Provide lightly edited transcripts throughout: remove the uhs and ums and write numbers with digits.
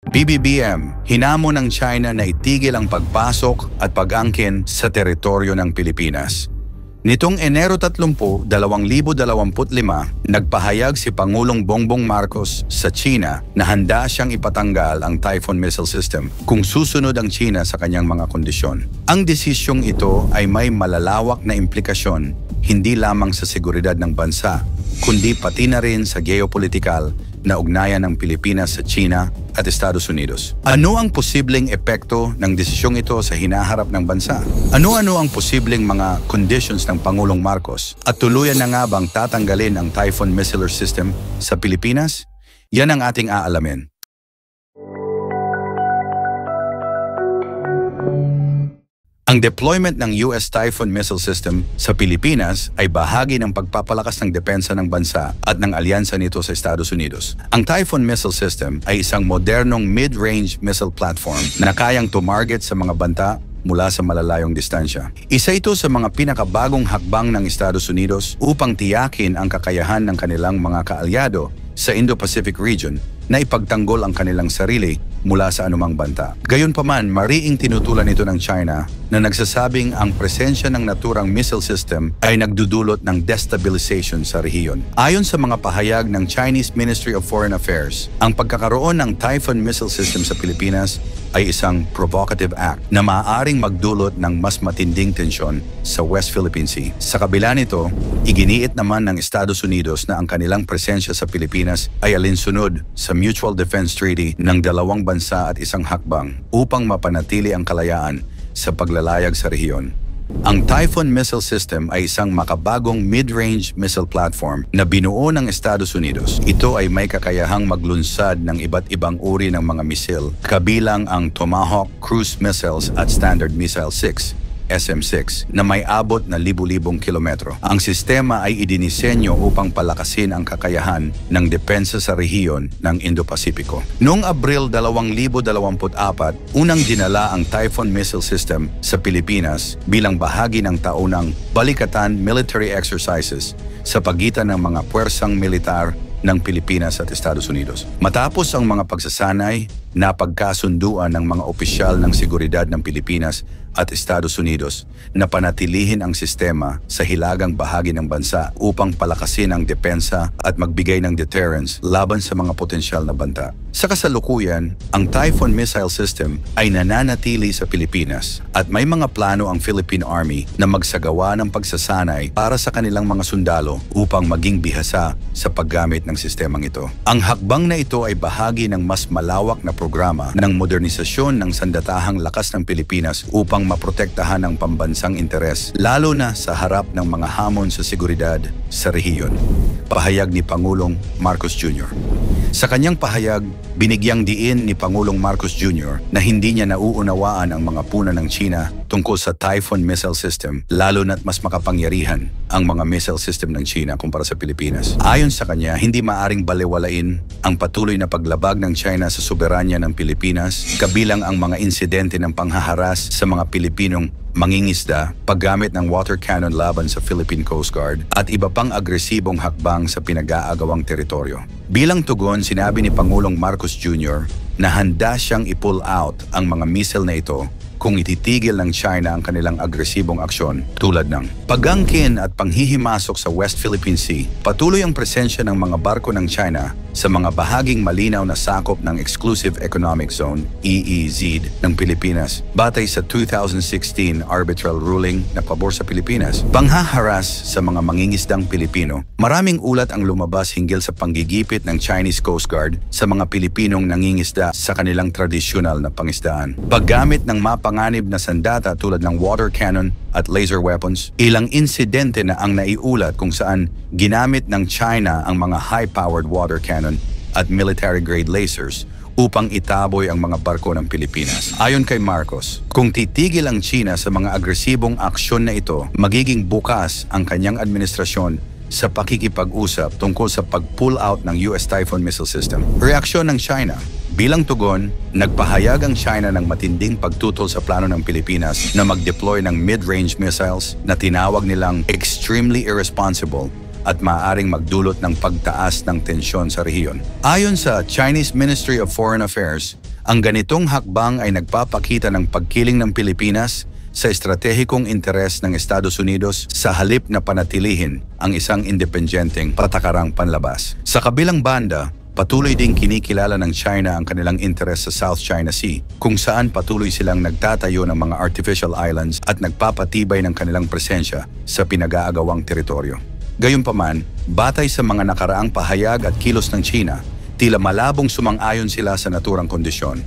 BBBM, hinamon ng China na itigil ang pagpasok at pag-angkin sa teritoryo ng Pilipinas. Nitong Enero 30, 2025, nagpahayag si Pangulong Bongbong Marcos sa China na handa siyang ipatanggal ang Typhoon Missile System kung susunod ang China sa kanyang mga kondisyon. Ang desisyong ito ay may malalawak na implikasyon hindi lamang sa seguridad ng bansa, kundi pati na rin sa geopolitikal na ugnayan ng Pilipinas sa China at Estados Unidos. Ano ang posibleng epekto ng desisyong ito sa hinaharap ng bansa? Ano-ano ang posibleng mga conditions ng Pangulong Marcos? At tuluyan na nga bang tatanggalin ang Typhoon Missile System sa Pilipinas? Yan ang ating aalamin. Ang deployment ng US Typhoon Missile System sa Pilipinas ay bahagi ng pagpapalakas ng depensa ng bansa at ng alyansa nito sa Estados Unidos. Ang Typhoon Missile System ay isang modernong mid-range missile platform na kayang tumarget sa mga banta mula sa malalayong distansya. Isa ito sa mga pinakabagong hakbang ng Estados Unidos upang tiyakin ang kakayahan ng kanilang mga kaalyado sa Indo-Pacific region na ipagtanggol ang kanilang sarili mula sa anumang banta. Gayunpaman, mariing tinutulan ito ng China na nagsasabing ang presensya ng naturang missile system ay nagdudulot ng destabilization sa rehiyon. Ayon sa mga pahayag ng Chinese Ministry of Foreign Affairs, ang pagkakaroon ng Typhoon Missile System sa Pilipinas ay isang provocative act na maaaring magdulot ng mas matinding tensyon sa West Philippine Sea. Sa kabila nito, iginiit naman ng Estados Unidos na ang kanilang presensya sa Pilipinas ay alinsunod sa Mutual Defense Treaty ng dalawang bansa at isang hakbang upang mapanatili ang kalayaan sa paglalayag sa rehiyon. Ang Typhoon Missile System ay isang makabagong mid-range missile platform na binuo ng Estados Unidos. Ito ay may kakayahang maglunsad ng iba't ibang uri ng mga misil, kabilang ang Tomahawk cruise missiles at Standard Missile 6. SM-6 na may abot na libu-libong kilometro. Ang sistema ay idinisenyo upang palakasin ang kakayahan ng depensa sa rehiyon ng Indo-Pasipiko. Noong Abril 2024, unang dinala ang Typhoon Missile System sa Pilipinas bilang bahagi ng taunang Balikatan Military Exercises sa pagitan ng mga puwersang militar ng Pilipinas at Estados Unidos. Matapos ang mga pagsasanay, napagkasunduan ng mga opisyal ng seguridad ng Pilipinas at Estados Unidos na panatilihin ang sistema sa hilagang bahagi ng bansa upang palakasin ang depensa at magbigay ng deterrence laban sa mga potensyal na banta. Sa kasalukuyan, ang Typhoon Missile System ay nananatili sa Pilipinas at may mga plano ang Philippine Army na magsagawa ng pagsasanay para sa kanilang mga sundalo upang maging bihasa sa paggamit ng sistemang ito. Ang hakbang na ito ay bahagi ng mas malawak na programa ng modernisasyon ng sandatahang lakas ng Pilipinas upang maprotektahan ang pambansang interes, lalo na sa harap ng mga hamon sa seguridad sa rehiyon. Pahayag ni Pangulong Marcos Jr. Sa kanyang pahayag, binigyang diin ni Pangulong Marcos Jr. na hindi niya nauunawaan ang mga puna ng China tungkol sa Typhoon Missile System, lalo na't mas makapangyarihan ang mga missile system ng China kumpara sa Pilipinas. Ayon sa kanya, hindi maaring balewalain ang patuloy na paglabag ng China sa soberanya ng Pilipinas, kabilang ang mga insidente ng panghaharas sa mga Pilipinong mangingisda, paggamit ng water cannon laban sa Philippine Coast Guard, at iba pang agresibong hakbang sa pinag-aagawang teritoryo. Bilang tugon, sinabi ni Pangulong Marcos Jr. na handa siyang i-pull out ang mga missile na ito kung ititigil ng China ang kanilang agresibong aksyon tulad ng pag-angkin at panghihimasok sa West Philippine Sea. Patuloy ang presensya ng mga barko ng China sa mga bahaging malinaw na sakop ng Exclusive Economic Zone, EEZ, ng Pilipinas batay sa 2016 arbitral ruling na pabor sa Pilipinas. Panghaharas sa mga mangingisdang Pilipino. Maraming ulat ang lumabas hinggil sa panggigipit ng Chinese Coast Guard sa mga Pilipinong nangingisda sa kanilang tradisyonal na pangisdaan. Paggamit ng mapanganib na sandata tulad ng water cannon at laser weapons, ilang insidente na ang naiulat kung saan ginamit ng China ang mga high-powered water cannon at military-grade lasers upang itaboy ang mga barko ng Pilipinas. Ayon kay Marcos, kung titigil ang China sa mga agresibong aksyon na ito, magiging bukas ang kanyang administrasyon sa pakikipag-usap tungkol sa pag-pull out ng US Typhoon Missile System. Reaksyon ng China. Bilang tugon, nagpahayag ang China ng matinding pagtutol sa plano ng Pilipinas na mag-deploy ng mid-range missiles na tinawag nilang extremely irresponsible at maaaring magdulot ng pagtaas ng tensyon sa rehiyon. Ayon sa Chinese Ministry of Foreign Affairs, Ang ganitong hakbang ay nagpapakita ng pagkiling ng Pilipinas sa estratehikong interes ng Estados Unidos sa halip na panatilihin ang isang independenteng patakarang panlabas. Sa kabilang banda, patuloy ding kinikilala ng China ang kanilang interes sa South China Sea, kung saan patuloy silang nagtatayo ng mga artificial islands at nagpapatibay ng kanilang presensya sa pinag-aagawang teritoryo. Gayunpaman, batay sa mga nakaraang pahayag at kilos ng China, tila malabong sumang-ayon sila sa naturang kondisyon.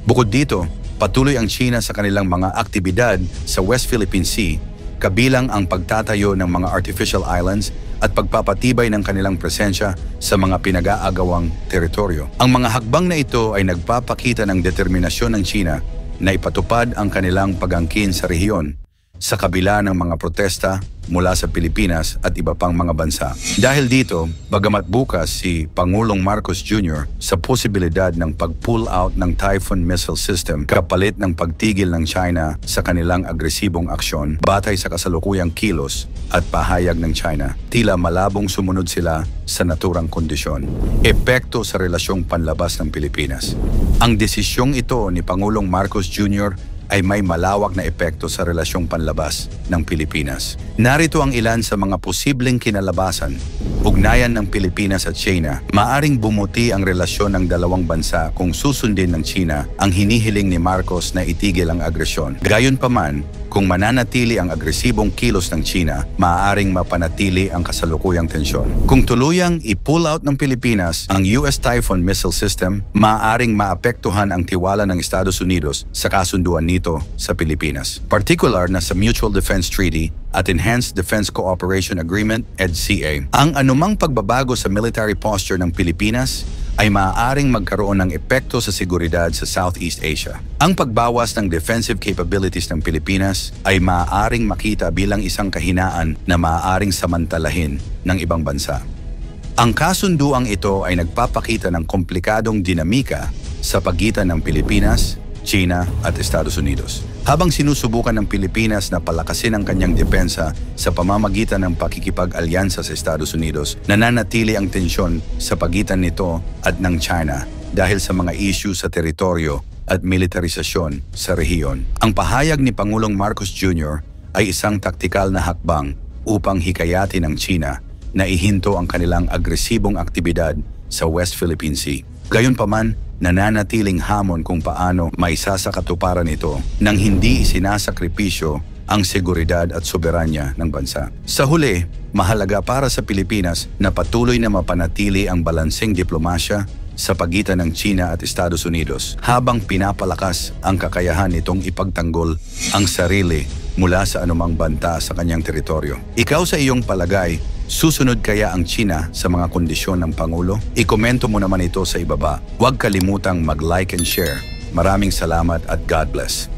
Bukod dito, patuloy ang China sa kanilang mga aktibidad sa West Philippine Sea, kabilang ang pagtatayo ng mga artificial islands at pagpapatibay ng kanilang presensya sa mga pinag-aagawang teritoryo. Ang mga hakbang na ito ay nagpapakita ng determinasyon ng China na ipatupad ang kanilang pag-angkin sa rehiyon sa kabila ng mga protesta mula sa Pilipinas at iba pang mga bansa. Dahil dito, bagamat bukas si Pangulong Marcos Jr. sa posibilidad ng pag-pull out ng Typhoon Missile System kapalit ng pagtigil ng China sa kanilang agresibong aksyon batay sa kasalukuyang kilos at pahayag ng China, tila malabong sumunod sila sa naturang kondisyon. Epekto sa relasyong panlabas ng Pilipinas. Ang desisyong ito ni Pangulong Marcos Jr. ay may malawak na epekto sa relasyong panlabas ng Pilipinas. Narito ang ilan sa mga posibleng kinalabasan. Ugnayan ng Pilipinas at China. Maaring bumuti ang relasyon ng dalawang bansa kung susundin ng China ang hinihiling ni Marcos na itigil ang agresyon. Gayunpaman, kung mananatili ang agresibong kilos ng China, maaaring mapanatili ang kasalukuyang tensyon. Kung tuluyang i-pull out ng Pilipinas ang US Typhoon Missile System, maaaring maapektuhan ang tiwala ng Estados Unidos sa kasunduan nito sa Pilipinas. Particular na sa Mutual Defense Treaty at Enhanced Defense Cooperation Agreement, EDCA. Ang anumang pagbabago sa military posture ng Pilipinas ay maaaring magkaroon ng epekto sa seguridad sa Southeast Asia. Ang pagbawas ng defensive capabilities ng Pilipinas ay maaaring makita bilang isang kahinaan na maaaring samantalahin ng ibang bansa. Ang kasunduang ito ay nagpapakita ng komplikadong dinamika sa pagitan ng Pilipinas, China at Estados Unidos. Habang sinusubukan ng Pilipinas na palakasin ang kanyang depensa sa pamamagitan ng pakikipag-alyansa sa Estados Unidos, nananatili ang tensyon sa pagitan nito at ng China dahil sa mga issue sa teritoryo at militarisasyon sa rehiyon. Ang pahayag ni Pangulong Marcos Jr. ay isang taktikal na hakbang upang hikayatin ng China na ihinto ang kanilang agresibong aktibidad sa West Philippine Sea. Gayunpaman, nananatiling hamon kung paano maisasakatuparan ito nang hindi isinasakripisyo ang seguridad at soberanya ng bansa. Sa huli, mahalaga para sa Pilipinas na patuloy na mapanatili ang balanseng diplomasya sa pagitan ng China at Estados Unidos habang pinapalakas ang kakayahan nitong ipagtanggol ang sarili mula sa anumang banta sa kanyang teritoryo. Ikaw sa iyong palagay, susunod kaya ang China sa mga kondisyon ng Pangulo? Ikomento mo naman ito sa ibaba. Huwag kalimutang mag-like and share. Maraming salamat at God bless.